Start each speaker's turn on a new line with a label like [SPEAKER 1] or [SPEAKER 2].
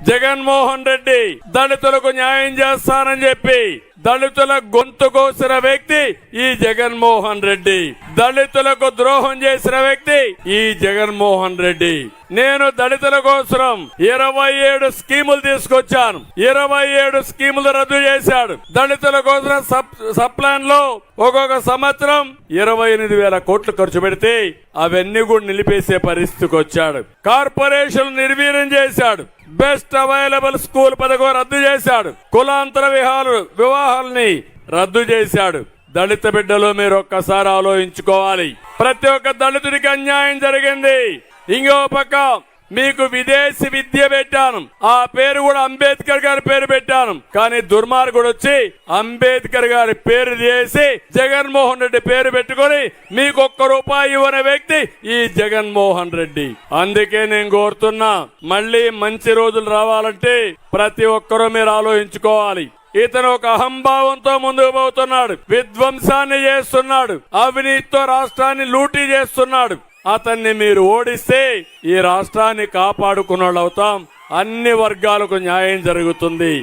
[SPEAKER 1] జగన్మోహన్ రెడ్డి దళితులకు న్యాయం చేస్తానని చెప్పి దళితుల గొంతు కోసిన వ్యక్తి ఈ జగన్మోహన్ రెడ్డి. దళితులకు ద్రోహం చేసిన వ్యక్తి ఈ జగన్మోహన్ రెడ్డి. నేను దళితుల కోసం 27 స్కీములు తీసుకొచ్చాను. 27 స్కీములు రద్దు చేశాడు. దళితుల కోసం సబ్ ప్లాన్ లో ఒక్కొక్క సంవత్సరం 28,000 కోట్లు ఖర్చు పెడితే అవన్నీ కూడా నిలిపేసే పరిస్థితికి వచ్చాడు. కార్పొరేషన్ నిర్వీర్యం చేశాడు. బెస్ట్ అవైలబుల్ స్కూల్ పథకం రద్దు చేశాడు. కులాంతర వివాహాలని రద్దు చేశాడు. దళిత బిడ్డలు మీరు ఒక్కసారి ఆలోచించుకోవాలి. ప్రతి ఒక్క దళితుడికి అన్యాయం జరిగింది. ఇంకో పక్క మీకు విదేశీ విద్య పెట్టాను. ఆ పేరు కూడా అంబేద్కర్ గారి పేరు పెట్టాను. కానీ దుర్మార్గుడు వచ్చి అంబేద్కర్ గారి పేరు చేసి జగన్మోహన్ రెడ్డి పేరు పెట్టుకొని మీకు ₹1 ఇవ్వని వ్యక్తి ఈ జగన్మోహన్ రెడ్డి. అందుకే నేను కోరుతున్నా, మళ్ళీ మంచి రోజులు రావాలంటే ప్రతి ఒక్కరూ మీరు ఆలోచించుకోవాలి. ఇతను ఒక అహంభావంతో ముందుకు పోతున్నాడు. విధ్వంసాన్ని చేస్తున్నాడు. అవినీతితో రాష్ట్రాన్ని లూటీ చేస్తున్నాడు. అతన్ని మీరు ఓడిస్తే ఈ రాష్ట్రాన్ని కాపాడుకున్న వాళ్ళు అవుతాం. అన్ని వర్గాలకు న్యాయం జరుగుతుంది.